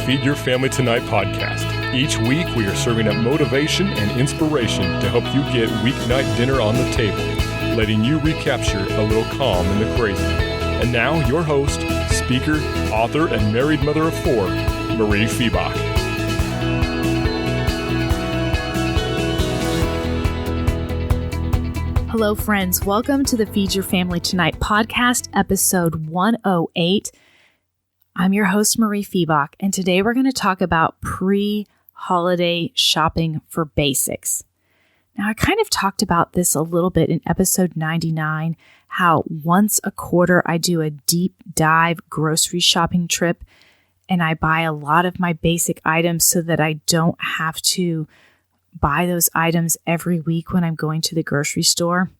Feed Your Family Tonight podcast. Each week, we are serving up motivation and inspiration to help you get weeknight dinner on the table, letting you recapture a little calm in the crazy. And now, your host, speaker, author, and married mother of four, Mariefiebach. Hello, friends. Welcome to the Feed Your Family Tonight podcast, episode 108. I'm your host, Mariefiebach, and today we're going to talk about pre-holiday shopping for basics. Now, I kind of talked about this a little bit in episode 99, how once a quarter I do a deep dive grocery shopping trip, and I buy a lot of my basic items so that I don't have to buy those items every week when I'm going to the grocery store.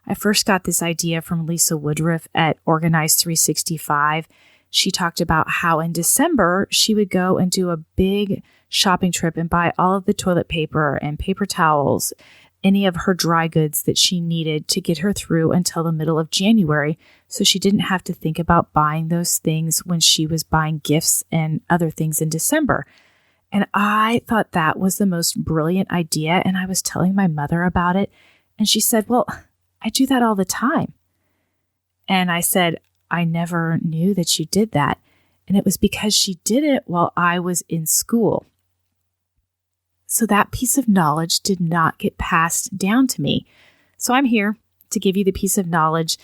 I first got this idea from Lisa Woodruff at Organize 365. She talked about how in December, she would go and do a big shopping trip and buy all of the toilet paper and paper towels, any of her dry goods that she needed to get her through until the middle of January, so she didn't have to think about buying those things when she was buying gifts and other things in December. And I thought that was the most brilliant idea, and I was telling my mother about it, and she said, "Well, I do that all the time." And I said, "I never knew that you did that." And it was because she did it while I was in school. So that piece of knowledge did not get passed down to me. So I'm here to give you the piece of knowledge.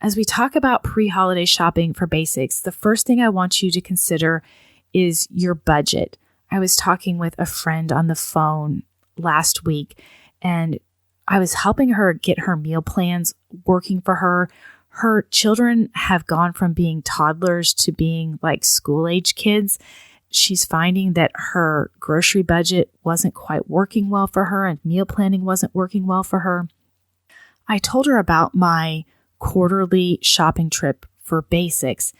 As we talk about pre-holiday shopping for basics, the first thing I want you to consider is your budget. I was talking with a friend on the phone last week, and I was helping her get her meal plans working for her. Her children have gone from being toddlers to being like school-age kids. She's finding that her grocery budget wasn't quite working well for her and meal planning wasn't working well for her. I told her about my quarterly shopping trip for basics,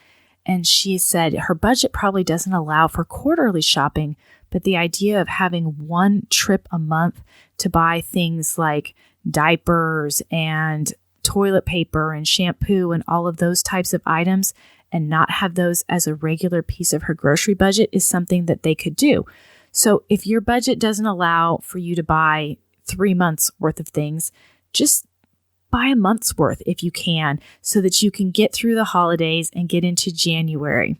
and she said her budget probably doesn't allow for quarterly shopping, but the idea of having one trip a month to buy things like diapers and toilet paper and shampoo and all of those types of items and not have those as a regular piece of her grocery budget is something that they could do. So if your budget doesn't allow for you to buy 3 months worth of things, just buy a month's worth if you can, so that you can get through the holidays and get into January.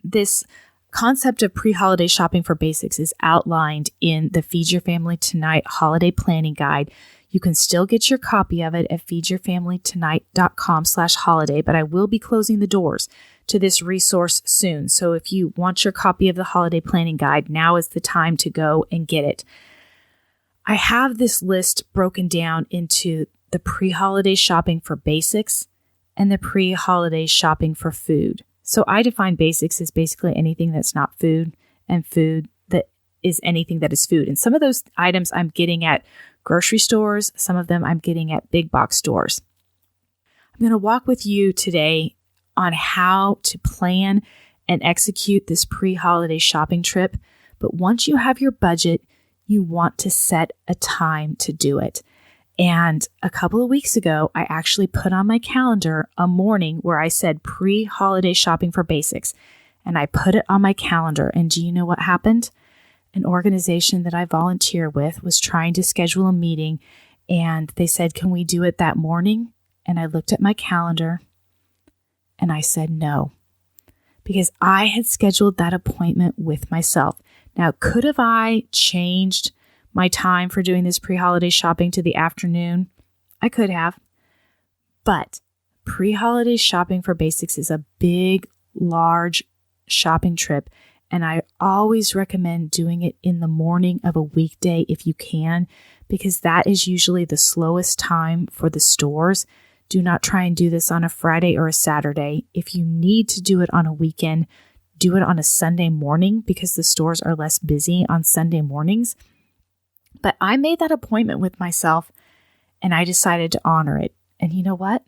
This concept of pre-holiday shopping for basics is outlined in the Feed Your Family Tonight Holiday Planning Guide. You can still get your copy of it at feedyourfamilytonight.com/holiday, but I will be closing the doors to this resource soon. So if you want your copy of the Holiday Planning Guide, now is the time to go and get it. I have this list broken down into the pre-holiday shopping for basics and the pre-holiday shopping for food. So I define basics as basically anything that's not food, and food that is anything that is food. And some of those items I'm getting at grocery stores, some of them I'm getting at big box stores. I'm going to walk with you today on how to plan and execute this pre-holiday shopping trip. But once you have your budget, you want to set a time to do it. And a couple of weeks ago, I actually put on my calendar a morning where I said pre-holiday shopping for basics. And I put it on my calendar. And do you know what happened? An organization that I volunteer with was trying to schedule a meeting, and they said, "Can we do it that morning?" And I looked at my calendar and I said no, because I had scheduled that appointment with myself. Now, could have I changed my time for doing this pre-holiday shopping to the afternoon? I could have, but pre-holiday shopping for basics is a big, large shopping trip. And I always recommend doing it in the morning of a weekday if you can, because that is usually the slowest time for the stores. Do not try and do this on a Friday or a Saturday. If you need to do it on a weekend, do it on a Sunday morning, because the stores are less busy on Sunday mornings. But I made that appointment with myself and I decided to honor it. And you know what?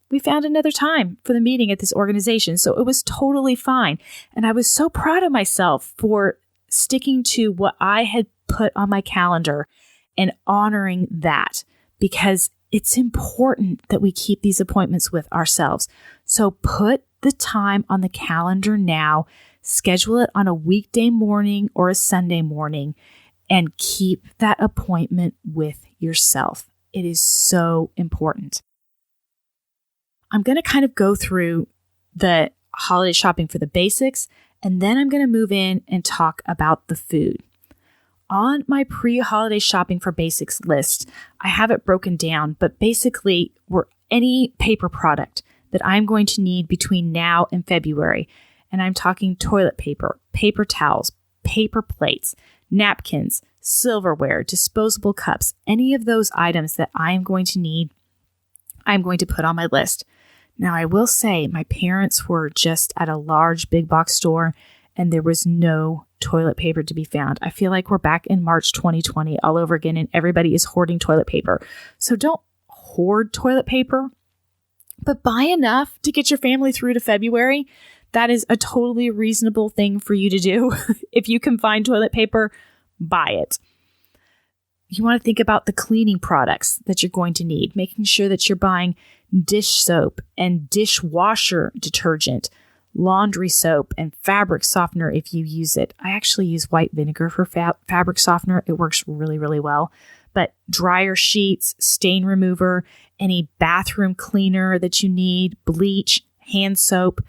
We found another time for the meeting at this organization, so it was totally fine. And I was so proud of myself for sticking to what I had put on my calendar and honoring that, because it's important that we keep these appointments with ourselves. So put the time on the calendar now, schedule it on a weekday morning or a Sunday morning, and keep that appointment with yourself. It is so important. I'm going to kind of go through the holiday shopping for the basics, and then I'm going to move in and talk about the food. On my pre-holiday shopping for basics list, I have it broken down, but basically any paper product that I'm going to need between now and February. And I'm talking toilet paper, paper towels, paper plates, napkins, silverware, disposable cups, any of those items that I'm going to need, I'm going to put on my list. Now, I will say my parents were just at a large big box store and there was no toilet paper to be found. I feel like we're back in March 2020 all over again and everybody is hoarding toilet paper. So don't hoard toilet paper, but buy enough to get your family through to February. That is a totally reasonable thing for you to do. If you can find toilet paper, buy it. You want to think about the cleaning products that you're going to need, making sure that you're buying dish soap and dishwasher detergent, laundry soap, and fabric softener if you use it. I actually use white vinegar for fabric softener. It works really, really well. But dryer sheets, stain remover, any bathroom cleaner that you need, bleach, hand soap.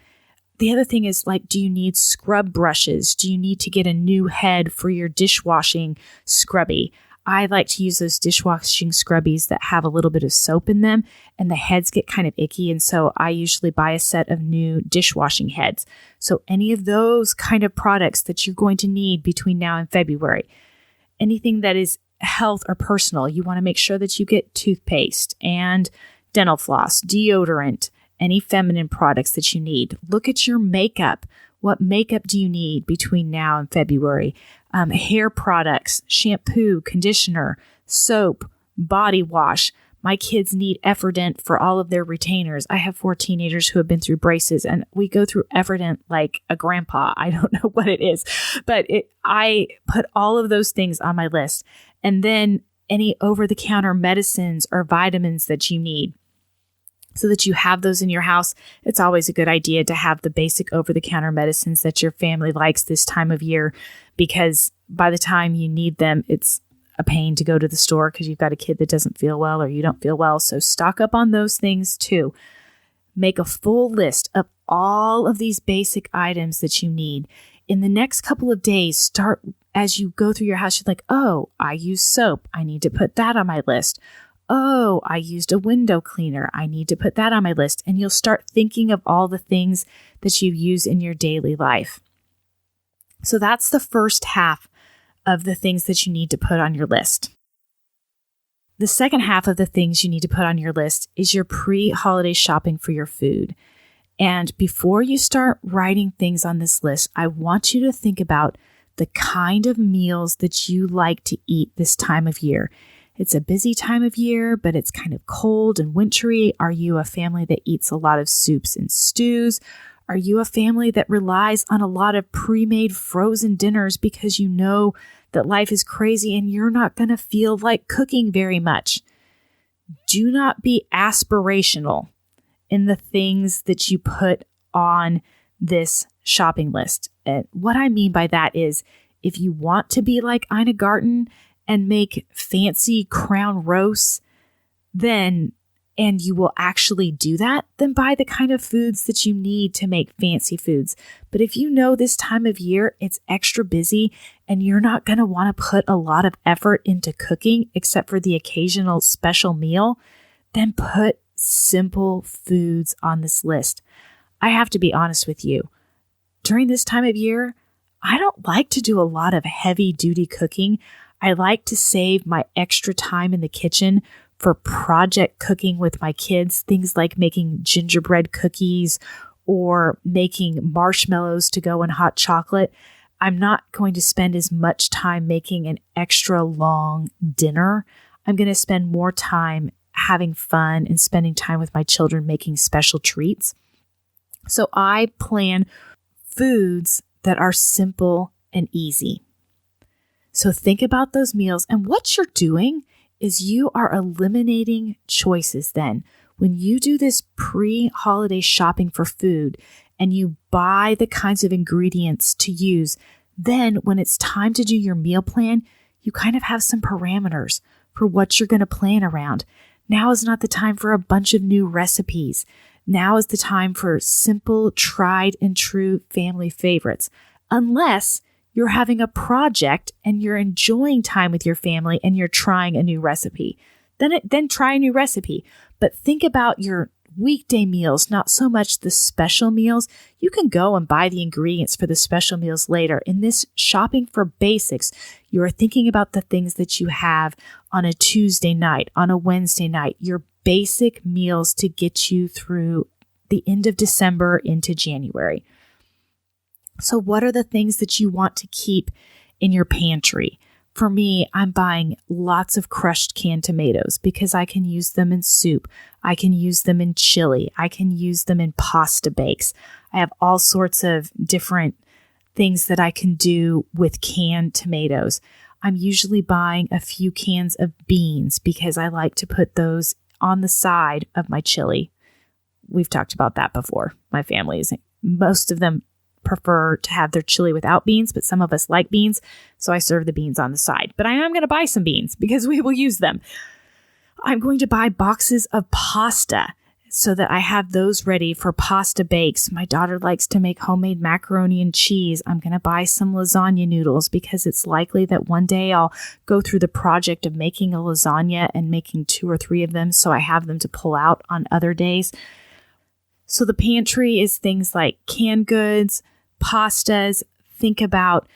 The other thing is, do you need scrub brushes? Do you need to get a new head for your dishwashing scrubby? I like to use those dishwashing scrubbies that have a little bit of soap in them and the heads get kind of icky. And so I usually buy a set of new dishwashing heads. So any of those kind of products that you're going to need between now and February, anything that is health or personal, you want to make sure that you get toothpaste and dental floss, deodorant, any feminine products that you need. Look at your makeup. What makeup do you need between now and February? Hair products, shampoo, conditioner, soap, body wash. My kids need Effordent for all of their retainers. I have 4 teenagers who have been through braces and we go through Effordent like a grandpa. I don't know what it is, but I put all of those things on my list. And then any over-the-counter medicines or vitamins that you need, so that you have those in your house. It's always a good idea to have the basic over-the-counter medicines that your family likes this time of year, because by the time you need them, it's a pain to go to the store because you've got a kid that doesn't feel well or you don't feel well. So stock up on those things too. Make a full list of all of these basic items that you need. In the next couple of days, start as you go through your house, you're like, oh, I use soap. I need to put that on my list. Oh, I used a window cleaner. I need to put that on my list. And you'll start thinking of all the things that you use in your daily life. So that's the first half of the things that you need to put on your list. The second half of the things you need to put on your list is your pre-holiday shopping for your food. And before you start writing things on this list, I want you to think about the kind of meals that you like to eat this time of year. It's a busy time of year, but it's kind of cold and wintry. Are you a family that eats a lot of soups and stews? Are you a family that relies on a lot of pre-made frozen dinners because you know that life is crazy and you're not going to feel like cooking very much? Do not be aspirational in the things that you put on this shopping list. And what I mean by that is, if you want to be like Ina Garten and make fancy crown roasts, and you will actually do that, then buy the kind of foods that you need to make fancy foods. But if you know this time of year, it's extra busy and you're not going to want to put a lot of effort into cooking except for the occasional special meal, then put simple foods on this list. I have to be honest with you. During this time of year, I don't like to do a lot of heavy duty cooking. I like to save my extra time in the kitchen for project cooking with my kids, things like making gingerbread cookies or making marshmallows to go in hot chocolate. I'm not going to spend as much time making an extra long dinner. I'm going to spend more time having fun and spending time with my children making special treats. So I plan foods that are simple and easy. So think about those meals, and what you're doing is you are eliminating choices then. When you do this pre-holiday shopping for food and you buy the kinds of ingredients to use. Then when it's time to do your meal plan, you kind of have some parameters for what you're going to plan around. Now is not the time for a bunch of new recipes. Now is the time for simple, tried and true family favorites. Unless you're having a project and you're enjoying time with your family and you're trying a new recipe. Then try a new recipe. But think about your weekday meals, not so much the special meals. You can go and buy the ingredients for the special meals later. In this shopping for basics, you are thinking about the things that you have on a Tuesday night, on a Wednesday night, your basic meals to get you through the end of December into January. So what are the things that you want to keep in your pantry? For me, I'm buying lots of crushed canned tomatoes because I can use them in soup. I can use them in chili. I can use them in pasta bakes. I have all sorts of different things that I can do with canned tomatoes. I'm usually buying a few cans of beans because I like to put those on the side of my chili. We've talked about that before. My family is, most of them prefer to have their chili without beans, but some of us like beans, so I serve the beans on the side. But I am going to buy some beans because we will use them. I'm going to buy boxes of pasta so that I have those ready for pasta bakes. My daughter likes to make homemade macaroni and cheese. I'm going to buy some lasagna noodles because it's likely that one day I'll go through the project of making a lasagna and making 2 or 3 of them so I have them to pull out on other days. So the pantry is things like canned goods, pastas. Think about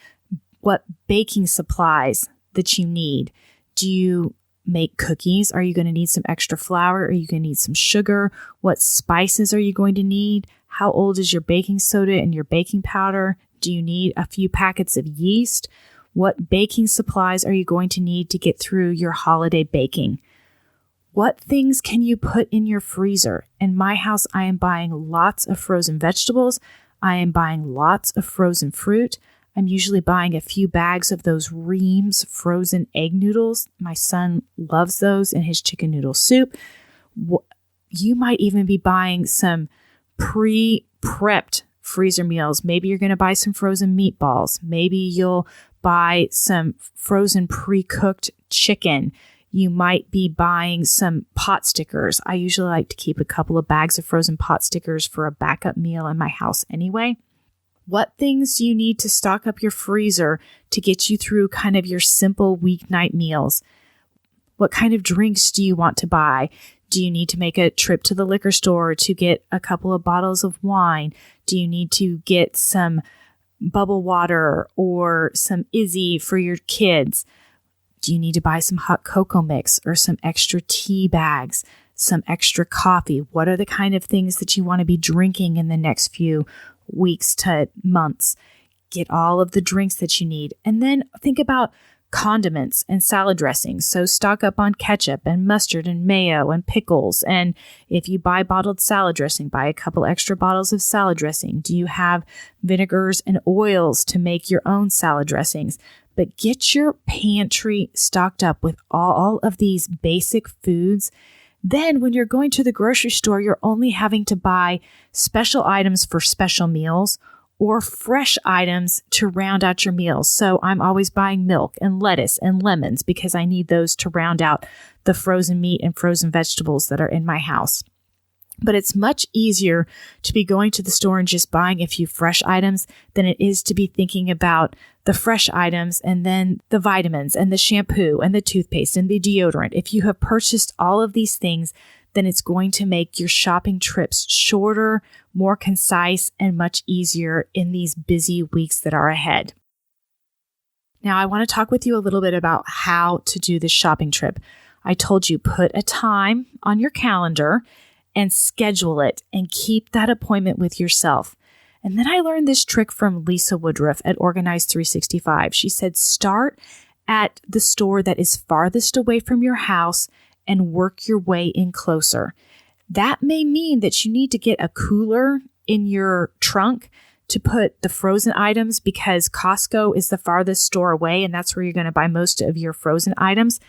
what baking supplies that you need. Do you make cookies? Are you going to need some extra flour? Are you going to need some sugar? What spices are you going to need? How old is your baking soda and your baking powder? Do you need a few packets of yeast? What baking supplies are you going to need to get through your holiday baking? What things can you put in your freezer? In my house, I am buying lots of frozen vegetables. I am buying lots of frozen fruit. I'm usually buying a few bags of those Reams frozen egg noodles. My son loves those in his chicken noodle soup. You might even be buying some pre-prepped freezer meals. Maybe you're going to buy some frozen meatballs. Maybe you'll buy some frozen pre-cooked chicken. You might be buying some pot stickers. I usually like to keep a couple of bags of frozen pot stickers for a backup meal in my house anyway. What things do you need to stock up your freezer to get you through kind of your simple weeknight meals? What kind of drinks do you want to buy? Do you need to make a trip to the liquor store to get a couple of bottles of wine? Do you need to get some bubble water or some Izzy for your kids? Do you need to buy some hot cocoa mix or some extra tea bags, some extra coffee? What are the kind of things that you want to be drinking in the next few weeks to months? Get all of the drinks that you need. And then think about condiments and salad dressings. So stock up on ketchup and mustard and mayo and pickles. And if you buy bottled salad dressing, buy a couple extra bottles of salad dressing. Do you have vinegars and oils to make your own salad dressings? But get your pantry stocked up with all of these basic foods. Then when you're going to the grocery store, you're only having to buy special items for special meals or fresh items to round out your meals. So I'm always buying milk and lettuce and lemons because I need those to round out the frozen meat and frozen vegetables that are in my house. But it's much easier to be going to the store and just buying a few fresh items than it is to be thinking about the fresh items and then the vitamins and the shampoo and the toothpaste and the deodorant. If you have purchased all of these things, then it's going to make your shopping trips shorter, more concise, and much easier in these busy weeks that are ahead. Now, I want to talk with you a little bit about how to do this shopping trip. I told you, put a time on your calendar and schedule it and keep that appointment with yourself. And then I learned this trick from Lisa Woodruff at Organize 365. She said, start at the store that is farthest away from your house and work your way in closer. That may mean that you need to get a cooler in your trunk to put the frozen items because Costco is the farthest store away and that's where you're going to buy most of your frozen items.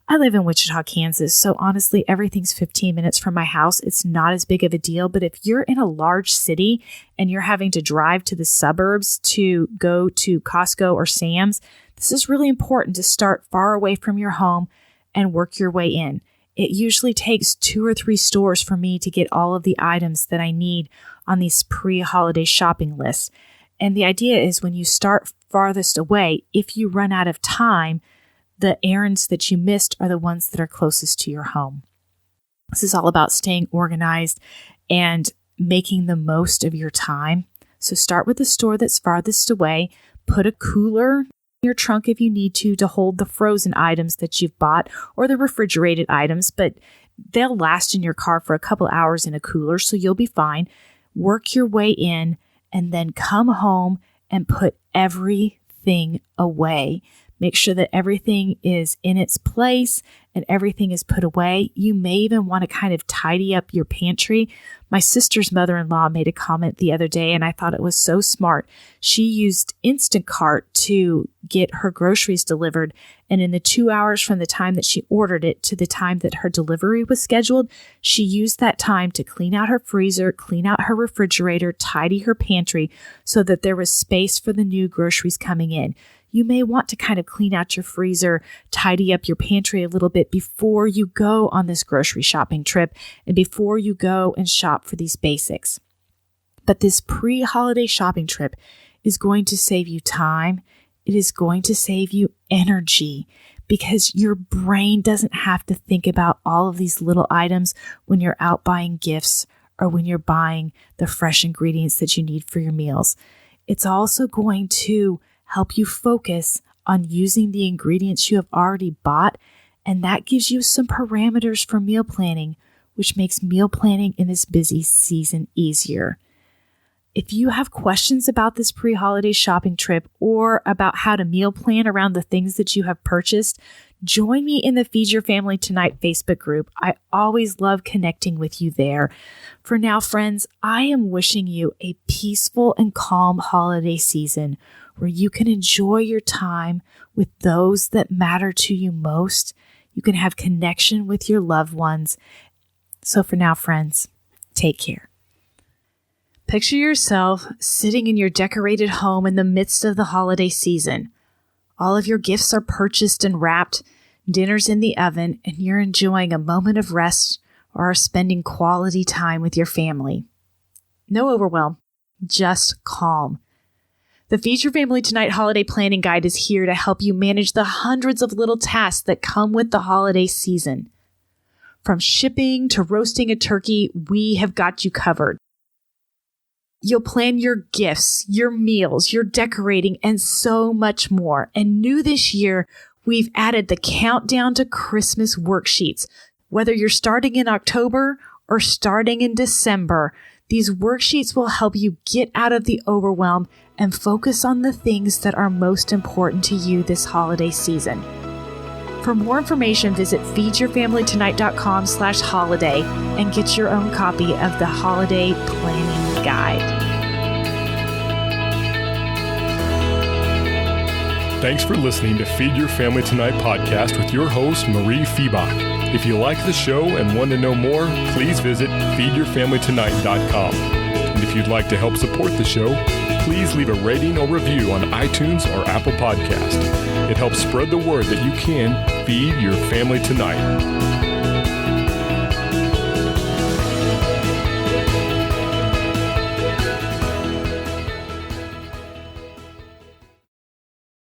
I live in Wichita, Kansas, so honestly, everything's 15 minutes from my house. It's not as big of a deal, but if you're in a large city and you're having to drive to the suburbs to go to Costco or Sam's, this is really important to start far away from your home and work your way in. It usually takes 2 or 3 stores for me to get all of the items that I need on these pre-holiday shopping lists. And the idea is when you start farthest away, if you run out of time, the errands that you missed are the ones that are closest to your home. This is all about staying organized and making the most of your time. So start with the store that's farthest away. Put a cooler in your trunk if you need to hold the frozen items that you've bought or the refrigerated items, but they'll last in your car for a couple hours in a cooler, so you'll be fine. Work your way in and then come home and put everything away. Make sure that everything is in its place and everything is put away. You may even want to kind of tidy up your pantry. My sister's mother-in-law made a comment the other day, and I thought it was so smart. She used Instacart to get her groceries delivered, and in the 2 hours from the time that she ordered it to the time that her delivery was scheduled, she used that time to clean out her freezer, clean out her refrigerator, tidy her pantry so that there was space for the new groceries coming in. You may want to kind of clean out your freezer, tidy up your pantry a little bit before you go on this grocery shopping trip and before you go and shop for these basics. But this pre-holiday shopping trip is going to save you time. It is going to save you energy because your brain doesn't have to think about all of these little items when you're out buying gifts or when you're buying the fresh ingredients that you need for your meals. It's also going to help you focus on using the ingredients you have already bought, and that gives you some parameters for meal planning, which makes meal planning in this busy season easier. If you have questions about this pre-holiday shopping trip or about how to meal plan around the things that you have purchased, join me in the Feed Your Family Tonight Facebook group. I always love connecting with you there. For now, friends, I am wishing you a peaceful and calm holiday season where you can enjoy your time with those that matter to you most. You can have connection with your loved ones. So for now, friends, take care. Picture yourself sitting in your decorated home in the midst of the holiday season. All of your gifts are purchased and wrapped, dinner's in the oven, and you're enjoying a moment of rest or are spending quality time with your family. No overwhelm, just calm. The Feed Your Family Tonight Holiday Planning Guide is here to help you manage the hundreds of little tasks that come with the holiday season. From shipping to roasting a turkey, we have got you covered. You'll plan your gifts, your meals, your decorating, and so much more. And new this year, we've added the Countdown to Christmas worksheets. Whether you're starting in October or starting in December, these worksheets will help you get out of the overwhelm and focus on the things that are most important to you this holiday season. For more information, visit feedyourfamilytonight.com/holiday and get your own copy of the Holiday Planning Guide. Thanks for listening to Feed Your Family Tonight podcast with your host, Mariefiebach. If you like the show and want to know more, please visit feedyourfamilytonight.com. And if you'd like to help support the show, please leave a rating or review on iTunes or Apple Podcast. It helps spread the word that you can feed your family tonight.